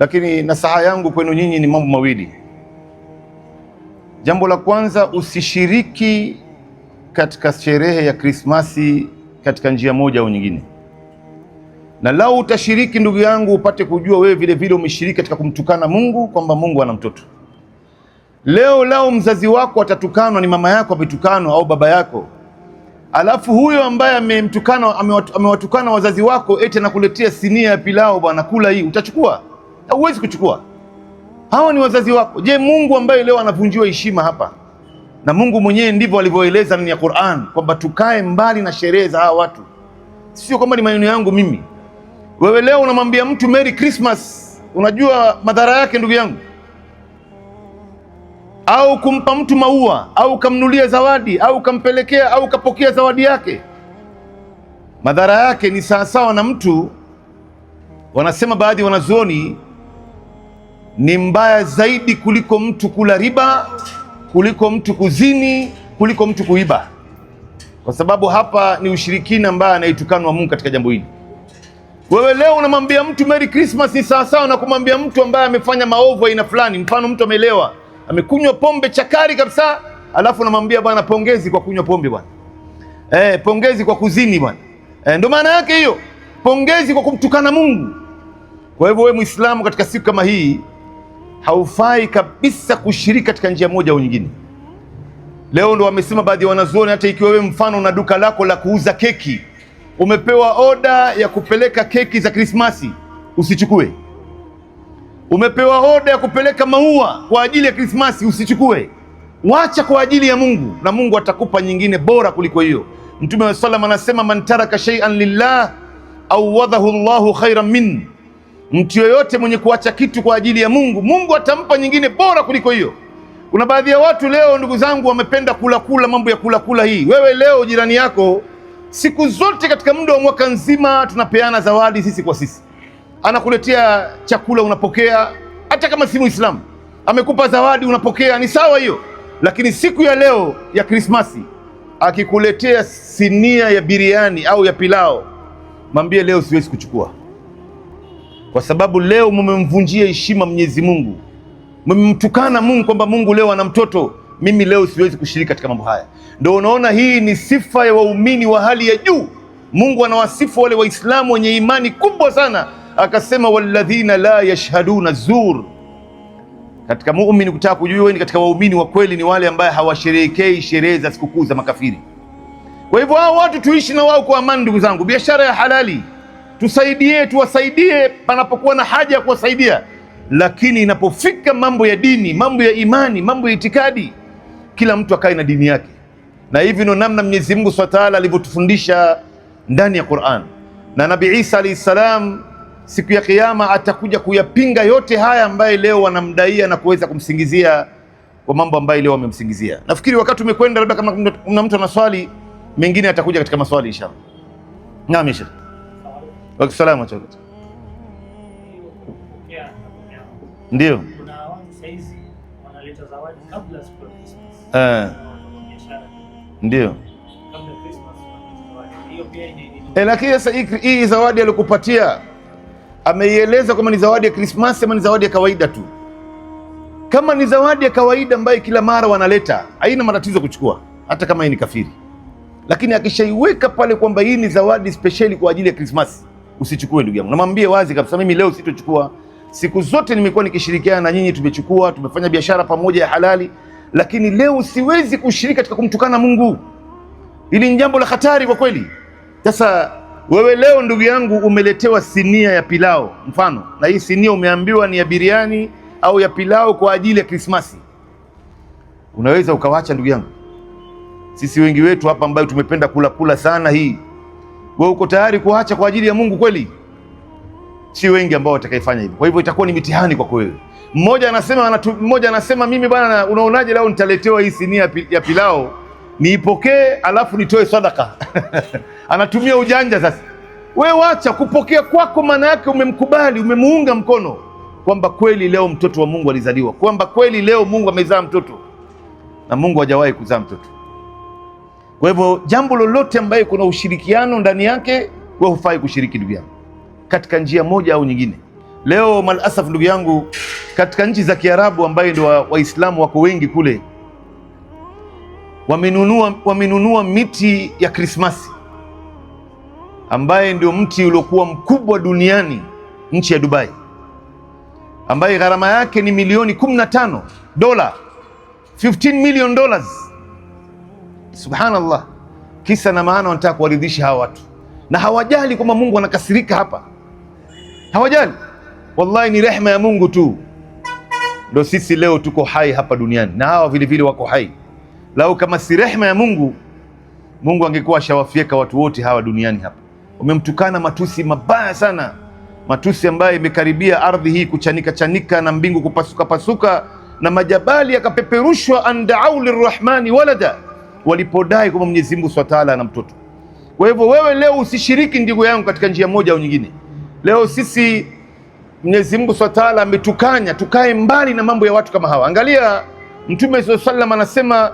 Lakini nasaha yangu kwenu nyinyi ni mambo mawili. Jambo la kwanza, usishiriki katika sherehe ya Krismasi katika njia moja au nyingine. Na lau utashiriki, ndugu yangu, upate kujua wewe vile vile umeshiriki katika kumtukana Mungu, kwamba Mungu ana mtoto. Leo lao mzazi wako atatukanwa, ni mama yako ametukanwa au baba yako, alafu huyo ambaye amewatukana wazazi wako eti anakuletea sinia ya pilau, bwana kula hii, utachukua? Hauwezi kuchukua. Hawa ni wazazi wako. Je, Mungu ambaye leo anavunjiwa heshima hapa, na Mungu mwenyewe ndivyo alivyoeleza ndani ya Qur'an kwamba tukae mbali na sherehe za hawa watu. Sio kwamba ni maneno yangu mimi. Wewe leo unamwambia mtu Merry Christmas, unajua madhara yake ndugu yangu? Au kumpa mtu maua au kamnulia zawadi au kampelekea au kapokea zawadi yake, madhara yake ni sawasawa na mtu, wanasema baadhi wanazuoni, ni mbaya zaidi kuliko mtu kula riba, kuliko mtu kuzini, kuliko mtu kuiba, kwa sababu hapa ni ushirikina ambaye anaitukanwa Mungu katika jambo hili. Wewe leo unamwambia mtu Merry Christmas ni sawasawa na kumwambia mtu ambaye amefanya maovu aina fulani. Mfano, mtu amelewa, amekunywa pombe chakari kabisa, alafu unamwambia bwana pongezi kwa kunywa pombe bwana, pongezi kwa kuzini bwana. Ndio maana yake hiyo, pongezi kwa kumtukana Mungu. Kwa hivyo wewe Muislamu, katika siku kama hii haufai kabisa kushiriki katika njia moja au nyingine. Leo ndo wamesema baadhi ya wanazuoni, hata ikiwa wewe mfano una duka lako la kuuza keki, umepewa oda ya kupeleka keki za Krismasi, usichukue. Umepewa oda ya kupeleka maua kwa ajili ya Krismasi, usichukue. Wacha kwa ajili ya Mungu, na Mungu atakupa nyingine bora kuliko hiyo. Mtume wa sallam anasema, man taraka shay'an lillah awadahu Allahu khairan min. Mtu yoyote mwenye kuacha kitu kwa ajili ya Mungu, Mungu atampa nyingine bora kuliko hiyo. Kuna baadhi ya watu leo, ndugu zangu, wamependa kula mambo ya kula hii. Wewe leo jirani yako, siku zote katika muda wa mwaka nzima tunapeana zawadi sisi kwa sisi, anakuletea chakula unapokea, hata kama si Muislamu amekupa zawadi unapokea, ni sawa hiyo. Lakini siku ya leo ya Krismasi akikuletea sinia ya biriani au ya pilao, mwambie leo siwezi kuchukua, kwa sababu leo mmemvunjia heshima Mwenyezi Mungu, mmemtukana Mungu kwamba Mungu leo ana mtoto. Mimi leo siwezi kushiriki katika mambo haya. Ndio unaona hii ni sifa ya waumini wa hali ya juu. Mungu anawasifu wale Waislamu wenye imani kubwa sana, akasema walladhina la yashhaduna zur. Katika muumini, kutaka kujua wewe ni katika waumini wa kweli, ni wale ambaye hawasherehekei sherehe za sikukuu za makafiri. Kwa hivyo hao watu tuishi na wao kwa amani, ndugu zangu. Biashara ya halali tusaidie, tuwasaidie panapokuwa na haja ya kuwasaidia, lakini inapofika mambo ya dini, mambo ya imani, mambo ya itikadi, kila mtu akae na dini yake. Na hivi ndio namna Mwenyezi Mungu Subhanahu wa Ta'ala alivyotufundisha ndani ya Qur'an. Na Nabii Isa alayhi salam siku ya Kiyama atakuja kuyapinga yote haya ambaye leo wanamdaia na kuweza kumsingizia kwa mambo ambayo leo wamemsingizia. Nafikiri wakati umekwenda, labda kama kuna mtu ana swali mengine atakuja katika maswali inshallah. Naam, inshallah. Wa salamu alaykum. Ndio. Kuna watu saizi wanaleta zawadi kabla siku ya Christmas. Ndio. Kabla Christmas zawadi. Hiyo pia ni lakini sasa hii zawadi aliyokupatia ameieleza kama ni zawadi ya Christmas ama ni zawadi ya kawaida tu? Kama ni zawadi ya kawaida ambayo kila mara wanaleta, haina matatizo kuchukua, hata kama hii ni kafiri. Lakini akishaiweka pale kwamba hii ni zawadi speciali kwa ajili ya Christmas, usichukue ndugu yangu. Namwambie wazi kabisa, mimi leo sitochukua. Siku zote nimekuwa nikishirikiana na nyinyi, tumechukua, tumefanya biashara pamoja ya halali, lakini leo siwezi kushiriki katika kumtukana Mungu. Hili ni jambo la hatari kwa kweli. Sasa wewe leo ndugu yangu umeletewa sinia ya pilao mfano, na hii sinia umeambiwa ni ya biriani au ya pilao kwa ajili ya Krismasi, unaweza ukawacha ndugu yangu? Sisi wengi wetu hapa ambao tumependa kula sana hii, wewe uko tayari kuacha kwa ajili ya Mungu kweli? Si wengi ambao watakayefanya hivyo. Kwa hivyo itakuwa ni mitihani kwako wewe. Mmoja anasema mimi bwana, unaonaje leo nitaletewa hii sinia ya pilao, niipokee alafu nitoe sadaka? Anatumia ujanja sasa. Wewe wacha kupokea kwako, maana yake umemkubali, umemuunga mkono kwamba kweli leo mtoto wa Mungu alizaliwa, kwamba kweli leo Mungu amezaa mtoto, na Mungu hajawahi kuzaa mtoto. Kwa hivyo jambo lolote ambaye kuna ushirikiano ndani yake, wewe hufai kushiriki ndugu yangu, katika njia moja au nyingine. Leo malasaf ndugu yangu, katika nchi za Kiarabu ambaye ndio Waislamu wako wengi kule, wamenunua miti ya Krismasi ambaye ndio mti uliokuwa mkubwa duniani, nchi ya Dubai, ambaye gharama yake ni milioni 15 dola, $15 million. Subhanallah. Kisa na maana wanataka kuwaridhisha hawa watu, na hawajali kwamba Mungu anakasirika hapa, hawajali. Wallahi ni rehema ya Mungu tu ndio sisi leo tuko hai hapa duniani, na hawa vile vile wako hai. Lau kama si rehema ya Mungu, Mungu angekuwa ashawafieka watu wote hawa duniani hapa. Wamemtukana matusi mabaya sana, matusi ambayo imekaribia ardhi hii kuchanika chanika na mbingu kupasuka pasuka na majabali yakapeperushwa, andau lirrahmani walada, walipodai kwamba Mwenyezi Mungu Subhanahu wa Ta'ala ana mtoto. Kwa hivyo wewe leo usishiriki ndugu yangu katika njia moja au nyingine. Leo sisi Mwenyezi Mungu Subhanahu wa Ta'ala ametukanya tukae mbali na mambo ya watu kama hawa. Angalia Mtume sallallahu alaihi wasallam anasema,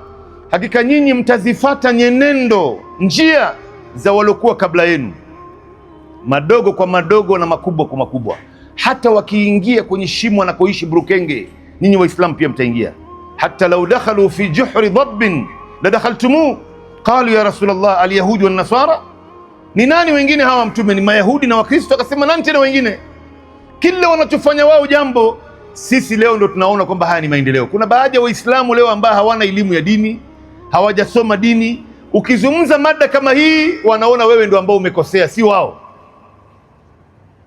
hakika nyinyi mtazifata nyenendo njia za waliokuwa kabla yenu, madogo kwa madogo na makubwa kwa makubwa. Hata wakiingia kwenye shimo anakoishi burukenge, nyinyi Waislamu pia mtaingia. Hata lau dakhalu fi juhri dhabbin la dakhaltumu qalu ya Rasulullah alyahudi wan nasara. Ni nani wengine hawa Mtume? Ni Mayahudi na Wakristo. Akasema nani tena wengine? Kila wanachofanya wao jambo, sisi leo ndo tunaona kwamba haya ni maendeleo. Kuna baadhi ya Waislamu leo ambao hawana elimu ya dini, hawajasoma dini. Ukizungumza mada kama hii, wanaona wewe ndo ambao umekosea, si wao.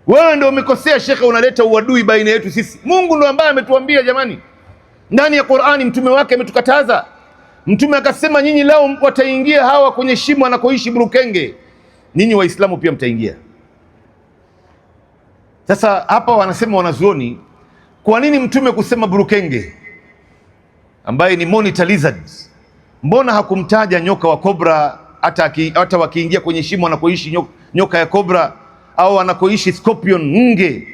Wewe ndo umekosea shekhe, unaleta uadui baina yetu sisi. Mungu ndo ambaye ametuambia jamani, ndani ya Qur'ani mtume wake ametukataza. Mtume akasema nyinyi leo wataingia hawa kwenye shimo anakoishi burukenge, nyinyi Waislamu pia mtaingia. Sasa hapa wanasema wanazuoni, kwa nini mtume kusema burukenge ambaye ni monitor lizard? Mbona hakumtaja nyoka wa kobra? Hata wakiingia kwenye shimo anakoishi nyoka ya kobra, au anakoishi scorpion nge,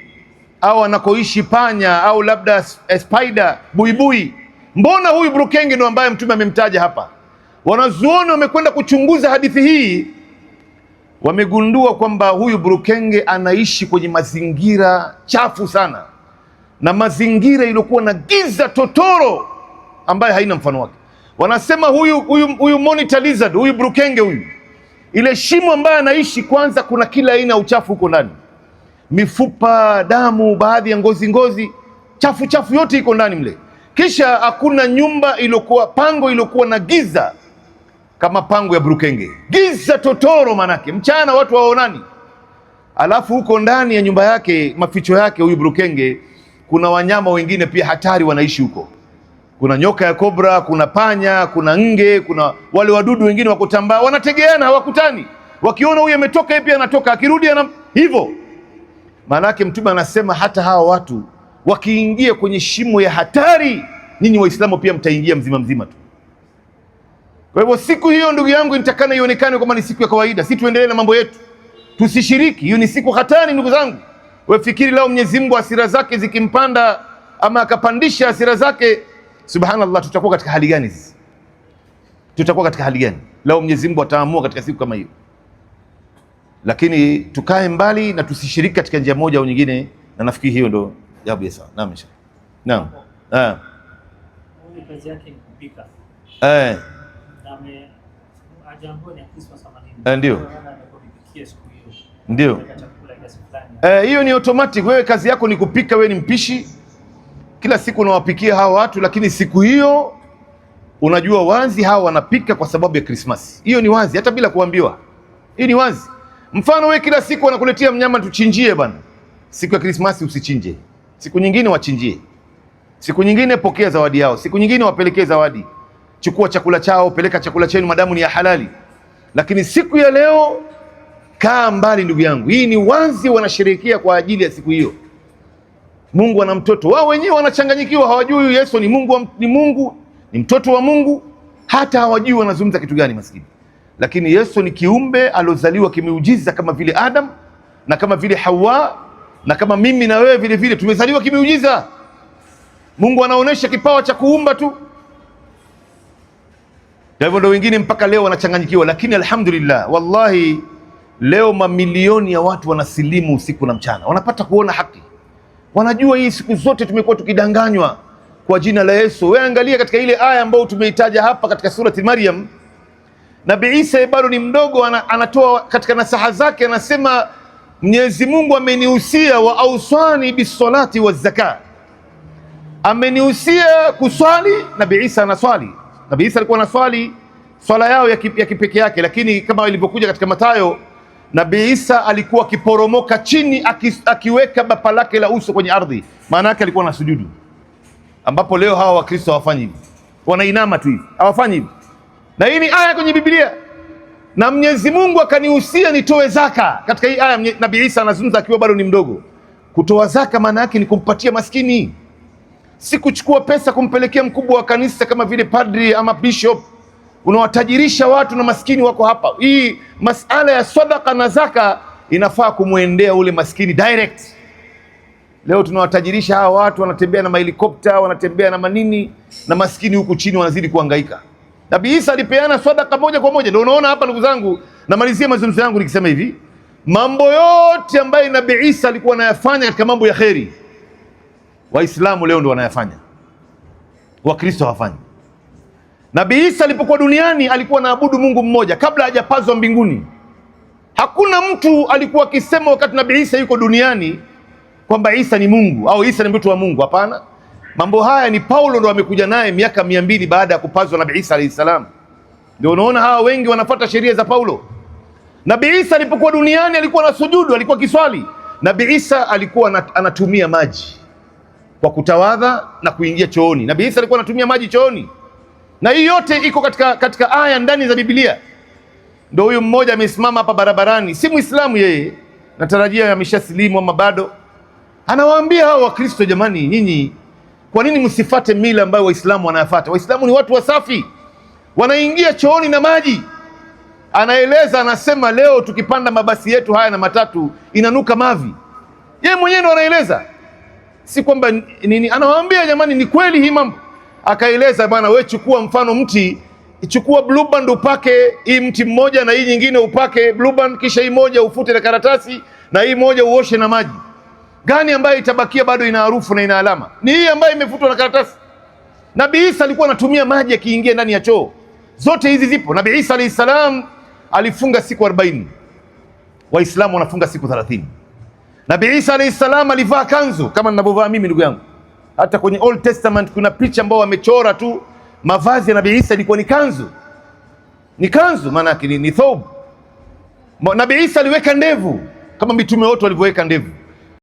au anakoishi panya, au labda spider buibui, mbona huyu burukenge ndo ambaye mtume amemtaja hapa? Wanazuoni wamekwenda kuchunguza hadithi hii, wamegundua kwamba huyu burukenge anaishi kwenye mazingira chafu sana, na mazingira iliyokuwa na giza totoro ambaye haina mfano wake. Wanasema huyu monitor lizard, huyu burukenge huyu, ile shimo ambayo anaishi, kwanza kuna kila aina ya uchafu huko ndani, mifupa, damu, baadhi ya ngozi chafu yote iko ndani mle. Kisha hakuna nyumba iliyokuwa, pango iliyokuwa na giza kama pango ya burukenge, giza totoro, manake mchana watu waonani. Alafu huko ndani ya nyumba yake, maficho yake huyu burukenge, kuna wanyama wengine pia hatari wanaishi huko. Kuna nyoka ya kobra, kuna panya, kuna nge, kuna wale wadudu wengine wakutambaa, wanategeana, hawakutani. Wakiona huyu ametoka, yeye pia anatoka, akirudi hivyo. Maanake mtume anasema hata hawa watu wakiingia kwenye shimo ya hatari, nyinyi Waislamu pia mtaingia mzima mzima tu. Kwa hivyo siku hiyo ndugu yangu nitakana ionekane kama ni siku ya kawaida, si tuendelee na mambo yetu, tusishiriki. Hiyo ni siku hatari ndugu zangu. Wewe fikiri lao Mwenyezi Mungu hasira zake zikimpanda, ama akapandisha hasira zake, subhanallah, tutakuwa katika hali gani sisi? Tutakuwa katika hali gani lao Mwenyezi Mungu ataamua katika siku kama hiyo? Lakini tukae mbali na tusishiriki katika njia moja au nyingine, na nafikiri hiyo ndo jawabu ya sawa. Naam, inshallah. Naam. Kazi yake ni kupika. Ndio. Hiyo ni automatic. Wewe kazi yako ni kupika, wewe ni mpishi, kila siku unawapikia hawa watu, lakini siku hiyo unajua wazi hawa wanapika kwa sababu ya Krismasi. Hiyo ni wazi, hata bila kuambiwa. Hii ni wazi. Mfano wewe kila siku wanakuletea mnyama tuchinjie bwana. Siku ya Krismasi usichinje. Siku nyingine wachinjie. Siku nyingine pokea zawadi yao. Siku nyingine wapelekee zawadi. Chukua chakula chao, peleka chakula chenu madamu ni ya halali. Lakini siku ya leo kaa mbali ndugu yangu. Hii ni wazi, wanasherehekea kwa ajili ya siku hiyo. Mungu ana mtoto. Wao wenyewe wanachanganyikiwa, hawajui Yesu ni Mungu, ni mtoto wa Mungu, hata hawajui wanazungumza kitu gani maskini. Lakini Yesu ni kiumbe aliozaliwa kimeujiza kama vile Adam na kama vile Hawa na kama mimi na wewe vile vile tumezaliwa kimeujiza. Mungu anaonesha kipawa cha kuumba tu. Kwa hivyo ndio wengine mpaka leo wanachanganyikiwa, lakini alhamdulillah, wallahi leo mamilioni ya watu wanasilimu usiku na mchana, wanapata kuona haki. Wanajua hii siku zote tumekuwa tukidanganywa kwa jina la Yesu. Wewe angalia katika ile aya ambayo tumeitaja hapa katika surati Maryam, Nabii Isa bado ni mdogo, anatoa katika nasaha zake, anasema Mwenyezi Mungu amenihusia, wa auswani bisolati wa zaka, amenihusia kuswali. Nabii Isa anaswali. Nabii Isa alikuwa anaswali swala yao ya kipekee yake, lakini kama ilivyokuja katika Mathayo, Nabii Isa alikuwa akiporomoka chini akiweka bapa lake la uso kwenye ardhi, maana yake alikuwa anasujudu, ambapo leo hawa Wakristo hawafanyi hivi, wanainama tu hivi, hawafanyi hivi. Na hii ni aya kwenye Biblia, na Mwenyezi Mungu akanihusia nitoe zaka. Katika hii aya Nabii Isa anazungumza akiwa bado ni mdogo. Kutoa zaka maana yake ni kumpatia maskini, si kuchukua pesa kumpelekea mkubwa wa kanisa kama vile padri ama bishop. Unawatajirisha watu na maskini wako hapa. Hii masala ya sadaka na zaka inafaa kumwendea ule maskini direct. Leo tunawatajirisha hawa watu, wanatembea na mahelikopta, wanatembea na manini, na maskini huku chini wanazidi kuhangaika. Nabii Isa alipeana sadaka moja kwa moja. Ndio unaona hapa, ndugu zangu, namalizia mazungumzo yangu nikisema hivi, mambo yote ambayo Nabii Isa alikuwa anayafanya katika mambo ya kheri, Waislamu leo ndio wanayafanya, Wakristo hawafanyi. Nabii Isa alipokuwa duniani alikuwa anaabudu Mungu mmoja kabla hajapazwa mbinguni. Hakuna mtu alikuwa akisema wakati Nabii Isa yuko duniani kwamba Isa ni Mungu au Isa ni mtu wa Mungu. Hapana. Mambo haya ni Paulo ndo amekuja naye miaka 200 baada ya kupazwa Nabii Isa alayhi salam. Ndio unaona hawa wengi wanafuata sheria za Paulo. Nabii Isa alipokuwa duniani alikuwa anasujudu, alikuwa kiswali. Nabii Isa alikuwa anatumia maji kwa kutawadha na kuingia chooni. Nabii Isa alikuwa anatumia maji chooni. Na hii yote iko katika aya ndani za Biblia. Ndio huyu mmoja amesimama hapa barabarani, si Muislamu yeye, natarajia ameshasilimu ama bado, anawaambia hao Wakristo, jamani, nyinyi kwa nini msifate mila ambayo Waislamu wanayafuata? Waislamu ni watu wasafi, wanaingia chooni na maji. Anaeleza, anasema leo tukipanda mabasi yetu haya na matatu inanuka mavi. Yeye mwenyewe ndo anaeleza, si kwamba nini. Anawaambia jamani, ni kweli hii mambo. Akaeleza, bwana, wewe chukua mfano mti, chukua blue band upake hii mti mmoja na hii nyingine upake blue band, kisha hii moja ufute na karatasi na hii moja uoshe na maji. Gani ambayo itabakia bado ina harufu na ina alama? Ni hii ambayo imefutwa na karatasi. Nabii Isa alikuwa anatumia maji akiingia ndani ya choo. Zote hizi zipo. Nabii Isa alayhi salam alifunga siku 40. Waislamu wanafunga siku 30. Nabii Isa alayhi salam alivaa kanzu kama ninavyovaa mimi, ndugu yangu. Hata kwenye Old Testament kuna picha ambao wamechora tu mavazi ya Nabii Isa ilikuwa ni kanzu. Ni kanzu, maana yake ni thob. Nabii Isa aliweka ndevu kama mitume wote walivyoweka ndevu.